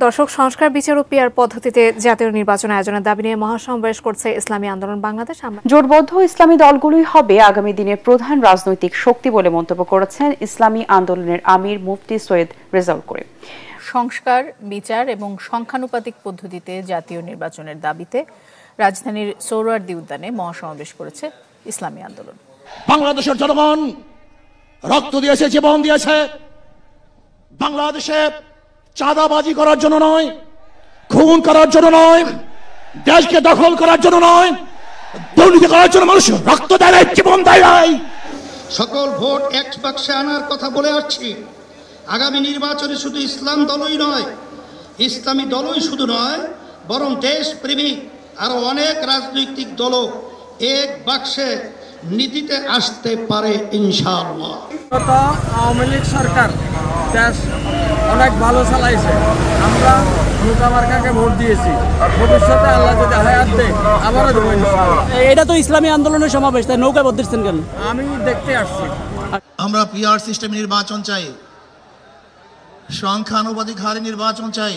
দর্শক, সংস্কার বিচার ও পিআর পদ্ধতিতে জাতীয় নির্বাচন আয়োজনের দাবি নিয়ে মহাসমাবেশ করছে ইসলামী আন্দোলন বাংলাদেশ। জোটবদ্ধ ইসলামী দলগুলোই হবে আগামী দিনের প্রধান রাজনৈতিক শক্তি বলে মন্তব্য করেছেন ইসলামী আন্দোলনের আমির মুফতি সৈয়দ রেজাউল করিম। সংস্কার বিচার এবং সংখ্যানুপাতিক পদ্ধতিতে জাতীয় নির্বাচনের দাবিতে রাজধানীর সোহরাওয়ার্দী উদ্যানে মহাসমাবেশ করেছে ইসলামী আন্দোলন। বাংলাদেশের জনগণ রক্ত দিয়েছে, জীবন দিয়েছে। বাংলাদেশে চাঁদাবাজি করার জন্য নয়, খুন করার জন্য নয়, দেশকে দখল করার জন্য নয়, দুর্নীতি করার জন্য মানুষ রক্ত দেয়, জীবন দেয়। সকল ভোট এক বাক্সে আনার কথা বলে আসছি। আগামী নির্বাচনে শুধু ইসলাম দলই নয়, ইসলামী দলই শুধু নয়, বরং দেশপ্রেমিক আরো অনেক রাজনৈতিক দলও এক বাক্সে নীতিতে আসতে পারে ইনশাআল্লাহ। আওয়ামী লীগ সরকার দেশ অনেক ভালো চালাইছে, আমরা নৌকা মার্কাকে ভোট দিয়েছি। ভবিষ্যতে আল্লাহ যদি হায়াত দেয় আবারও দেবো ইনশাআল্লাহ। এটা তো ইসলামী আন্দোলনের সমাবেশ, তাই নৌকা ভোট দিচ্ছেন কেন? আমি দেখতে আসছি। আমরা পিআর সিস্টেম নির্বাচন চাই, সংখ্যানুপাতিক হারে নির্বাচন চাই।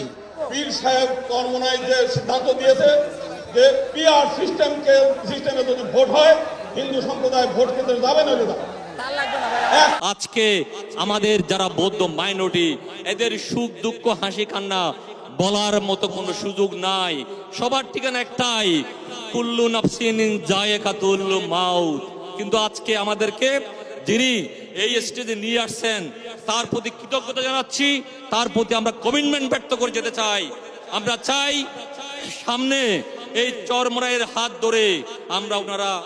পীর সাহেব চরমোনাই যে সিদ্ধান্ত দিয়েছে যে পিআর সিস্টেমে যদি ভোট হয় হিন্দু সম্প্রদায় ভোট কেন্দ্রে যাবে না। আজকে আমাদের যারা বৌদ্ধ মাইনরিটি, এদের সুখ দুঃখ হাসি কান্না বলার মতো কোনো সুযোগ নাই। সবার ঠিকানা একটাই, কুল্লু নাফসিন যায়েকাতুল মাউত। কিন্তু আজকে আমাদেরকে যিনি এই স্টেজে নিয়ে আসছেন তার প্রতি কৃতজ্ঞতা জানাচ্ছি, তার প্রতি আমরা কমিটমেন্ট ব্যক্ত করে যেতে চাই। আমরা চাই সামনে এই চরমোনাইয়ের হাত ধরে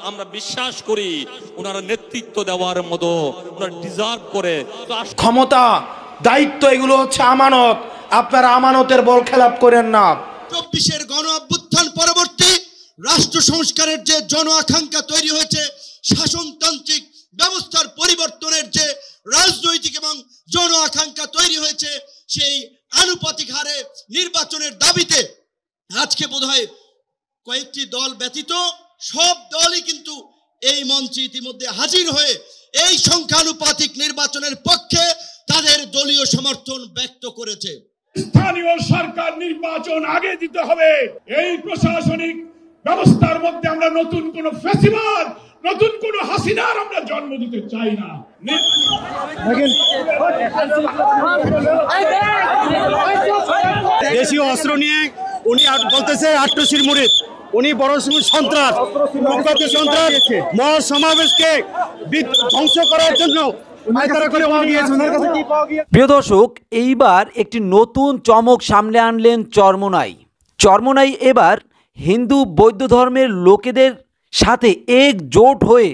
আমরা বিশ্বাস করি ওনারা নেতৃত্ব দেওয়ার মতো ওনারা ডিজার্ভ করে। ক্ষমতা, দায়িত্ব এগুলো হচ্ছে আমানত, আপনারা আমানতের বল খেলাপ করেন না। 24-এর গণ অভ্যুত্থান পরবর্তী রাষ্ট্র সংস্কারের যে জন আকাঙ্ক্ষা তৈরি হয়েছে, শাসনতান্ত্রিক ব্যবস্থার পরিবর্তনের যে রাজনৈতিক এবং জন আকাঙ্ক্ষা তৈরি হয়েছে, সেই আনুপাতিক হারে নির্বাচনের দাবিতে আজকে বোধহয় কয়েকটি দল ব্যতীত সব দলই কিন্তু এই মঞ্চে ইতিমধ্যে হাজির হয়ে এই সংখ্যানুপাতিক নির্বাচনের পক্ষে তাদের দলীয় সমর্থন ব্যক্ত করেছে। স্থানীয় সরকার নির্বাচন আগে দিতে হবে। এই প্রশাসনিক ব্যবস্থার মধ্যে আমরা নতুন কোন ফেসিবাদ, নতুন কোন হাসিনার আমরা জন্ম দিতে চাই না। দেশীয় অস্ত্র নিয়ে উনি বলতেছে আট্রসির মুরিদ, উনি বড় সন্ত্রাস, সন্ত্রাস মহাসমাবেশকে ধ্বংস করার জন্য। প্রিয় দর্শক, এইবার একটি নতুন চমক সামনে আনলেন চরমোনাই। এবার হিন্দু বৌদ্ধ ধর্মের লোকেদের সাথে একজোট হয়ে,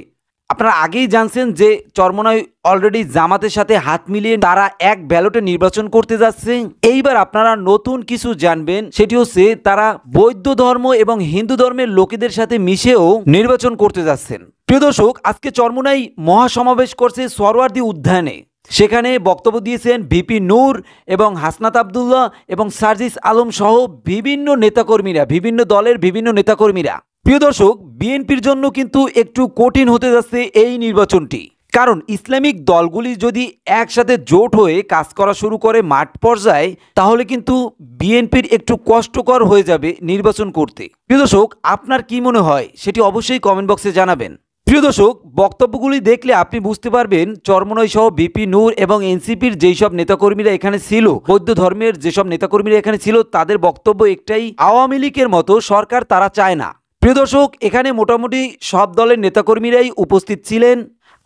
আপনারা আগেই জানছেন যে চরমোনাই অলরেডি জামাতের সাথে হাত মিলিয়ে তারা এক ব্যালটে নির্বাচন করতে যাচ্ছে। এইবার আপনারা নতুন কিছু জানবেন, সেটি হচ্ছে তারা বৌদ্ধ ধর্ম এবং হিন্দু ধর্মের লোকেদের সাথে মিশেও নির্বাচন করতে যাচ্ছেন। প্রিয় দর্শক, আজকে চরমোনাই মহাসমাবেশ করছে সোহরাওয়ার্দী উদ্যানে। সেখানে বক্তব্য দিয়েছেন ভিপি নূর এবং হাসনাত আবদুল্লাহ এবং সার্জিস আলম সহ বিভিন্ন নেতাকর্মীরা, বিভিন্ন দলের বিভিন্ন নেতাকর্মীরা। প্রিয় দর্শক, বিএনপির জন্য কিন্তু একটু কঠিন হতে যাচ্ছে এই নির্বাচনটি, কারণ ইসলামিক দলগুলি যদি একসাথে জোট হয়ে কাজ করা শুরু করে মাঠ পর্যায়ে, তাহলে কিন্তু বিএনপির একটু কষ্টকর হয়ে যাবে নির্বাচন করতে। প্রিয় দর্শক, আপনার কি মনে হয় সেটি অবশ্যই কমেন্ট বক্সে জানাবেন। প্রিয় দর্শক, বক্তব্যগুলি দেখলে আপনি বুঝতে পারবেন চরমোনাই সহ ভিপি নূর এবং এনসিপির যেই সব নেতাকর্মীরা এখানে ছিল, বৌদ্ধ ধর্মের যেসব নেতাকর্মীরা এখানে ছিল, তাদের বক্তব্য একটাই, আওয়ামী লীগের মতো সরকার তারা চায় না। প্রিয় দর্শক, এখানে মোটামুটি সব দলের নেতাকর্মীরাই উপস্থিত ছিলেন।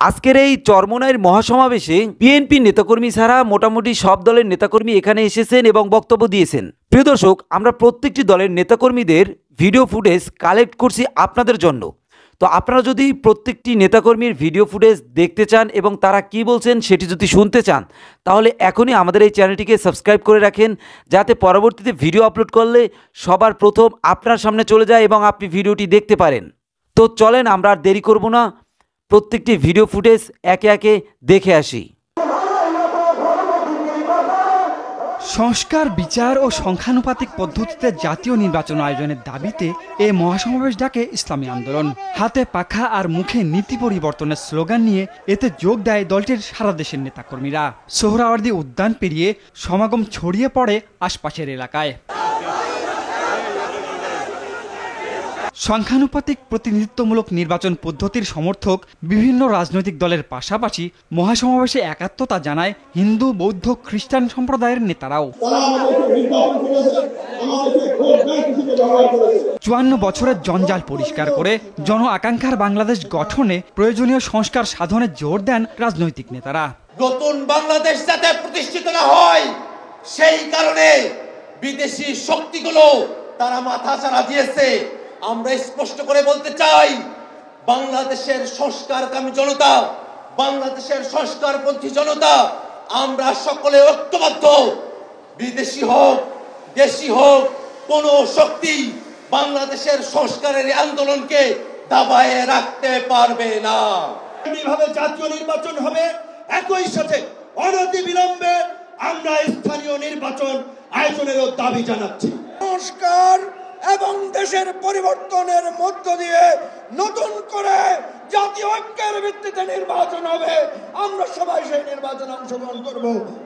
আজকের এই চরমোনাইয়ের মহাসমাবেশে বিএনপি নেতাকর্মী ছাড়া মোটামুটি সব দলের নেতাকর্মী এখানে এসেছেন এবং বক্তব্য দিয়েছেন। প্রিয় দর্শক, আমরা প্রত্যেকটি দলের নেতাকর্মীদের ভিডিও ফুটেজ কালেক্ট করছি আপনাদের জন্য। তো আপনারা যদি প্রত্যেকটি নেতাকর্মীর ভিডিও ফুটেজ দেখতে চান এবং তারা কি বলছেন সেটি যদি শুনতে চান, তাহলে এখনই আমাদের এই চ্যানেলটিকে সাবস্ক্রাইব করে রাখেন, যাতে পরবর্তীতে ভিডিও আপলোড করলে সবার প্রথম আপনার সামনে চলে যায় এবং আপনি ভিডিওটি দেখতে পারেন। তো চলেন আমরা আর দেরি করব না, প্রত্যেকটি ভিডিও ফুটেজ একে একে দেখে আসি। সংস্কার, বিচার ও সংখ্যানুপাতিক পদ্ধতিতে জাতীয় নির্বাচন আয়োজনের দাবিতে এ মহাসমাবেশ ডাকে ইসলামী আন্দোলন। হাতে পাখা আর মুখে নীতি পরিবর্তনের স্লোগান নিয়ে এতে যোগ দেয় দলটির সারা দেশের নেতাকর্মীরা। সোহরাওয়ার্দী উদ্যান পেরিয়ে সমাগম ছড়িয়ে পড়ে আশপাশের এলাকায়। সংখ্যানুপাতিক প্রতিনিধিত্বমূলক নির্বাচন পদ্ধতির সমর্থক বিভিন্ন রাজনৈতিক দলের পাশাপাশি মহাসমাবেশে একাত্মতা জানায় হিন্দু, বৌদ্ধ, খ্রিস্টান সম্প্রদায়ের নেতারাও। ৫৪ বছরের জঞ্জাল পরিষ্কার করে জন আকাঙ্ক্ষার বাংলাদেশ গঠনে প্রয়োজনীয় সংস্কার সাধনে জোর দেন রাজনৈতিক নেতারা। নতুন বাংলাদেশ যাতে প্রতিষ্ঠিত না হয় সেই কারণে বিদেশি শক্তিগুলো তারা মাথা চাড়া দিয়েছে। আমরা স্পষ্ট করে বলতে চাই, বাংলাদেশের সংস্কারকামী জনতা, বাংলাদেশের সংস্কারপন্থী জনতা, আমরা সকলে ঐক্যবদ্ধ। বিদেশি হোক, দেশি হোক, কোন শক্তি বাংলাদেশের সংস্কারের আন্দোলনকে দাবায়ে রাখতে পারবে না। এইভাবে জাতীয় নির্বাচন হবে, একই সাথে অনতি বিলম্বে আমরা স্থানীয় নির্বাচন আয়োজনেরও দাবি জানাচ্ছি। সংস্কার এবং দেশের পরিবর্তনের মধ্য দিয়ে নতুন করে জাতীয় ঐক্যের ভিত্তিতে নির্বাচন হবে। আমরা সবাই সেই নির্বাচনে অংশগ্রহণ করব।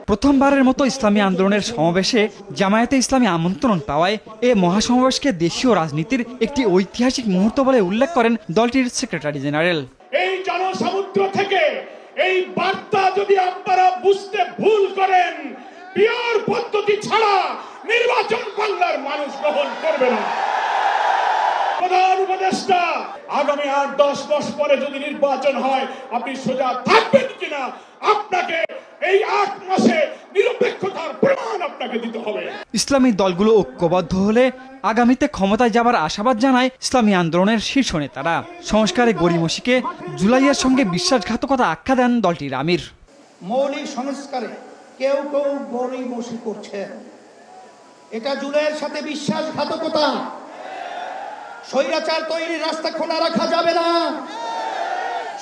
প্রথমবারের মতো ইসলামী আন্দোলনের সমাবেশে জামায়াতে ইসলামী আমন্ত্রণ পাওয়ায় এ মহাসমাবেশকে দেশীয় রাজনীতির একটি ঐতিহাসিক মুহূর্ত বলে উল্লেখ করেন দলটির সেক্রেটারি জেনারেল। এই জনসমুদ্র থেকে এই বার্তা যদি আপনারা বুঝতে ভুল করেন, পিওর পদ্ধতি ছাড়া নির্বাচন বাংলার মানুষ গ্রহণ করবে না। প্রধান উপদেষ্টা, আগামী ৮-১০ মাস পরে যদি নির্বাচন হয় আপনি সোজা থাকবেন কিনা, আপনাকে এই ৮ মাসে নিরপেক্ষতার প্রমাণ আপনাকে দিতে হবে। ইসলামী দলগুলো ঐক্যবদ্ধ হলে আগামীতে ক্ষমতায় যাবার আশাবাদ জানায় ইসলামী আন্দোলনের শীর্ষ নেতারা। সংস্কারে গড়িমসিকে জুলাইয়ের সঙ্গে বিশ্বাসঘাতকতা আখ্যা দেন দলটির আমির। মৌলিক সংস্কারে কেউ কেউ গড়িমসি করছে, এটা জুলাইয়ের সাথে বিশ্বাসঘাতকতা। স্বৈরাচার তৈরির রাস্তা খোলা রাখা যাবে না।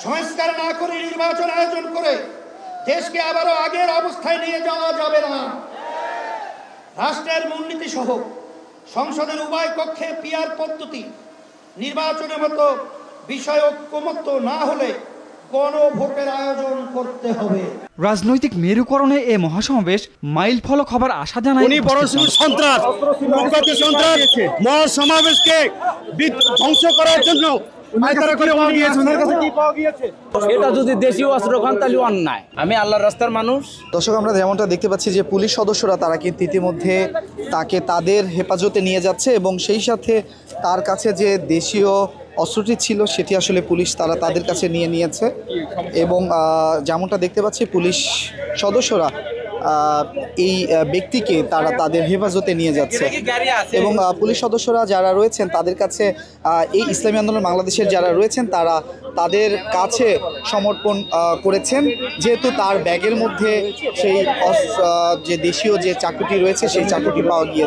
সংস্কার না করে নির্বাচন আয়োজন করে দেশকে আবারও আগের অবস্থায় নিয়ে যাওয়া যাবে না। রাষ্ট্রের মূলনীতি সহ সংসদের উভয় কক্ষে পিআর পদ্ধতি নির্বাচনের মতো বিষয় ঐক্যমত্য না হলে গণভোটের আয়োজন করতে হবে। রাজনৈতিক মেরুকরণে এ মহাসমাবেশ মাইল ফলক হবার আশা জানায়। উনি বড় সন্ত্রাস, মহাসমাবেশকে ধ্বংস করার জন্য এটা যদি দেশীয় অস্ত্র খান তাহলে অন্যায়। আমি আল্লাহর রাস্তার মানুষ। দর্শক, আমরা যেমনটা দেখতে পাচ্ছি যে পুলিশ সদস্যরা তারা কিন্তু ইতিমধ্যে তাকে তাদের হেফাজতে নিয়ে যাচ্ছে এবং সেই সাথে তার কাছে যে দেশীয় অস্ত্রটি ছিল সেটি আসলে পুলিশ তারা তাদের কাছে নিয়ে নিয়েছে এবং যেমনটা দেখতে পাচ্ছি পুলিশ সদস্যরা এই ব্যক্তিকে তারা তাদের হেফাজতে নিয়ে যাচ্ছে এবং পুলিশ সদস্যরা যারা রয়েছেন তাদের কাছে এই ইসলামী আন্দোলন বাংলাদেশের যারা রয়েছেন তারা তাদের কাছে সমর্পণ করেছেন, যেহেতু তার ব্যাগের মধ্যে সেই যে দেশীয় যে চাকুটি রয়েছে সেই চাকুটি পাওয়া গিয়েছে।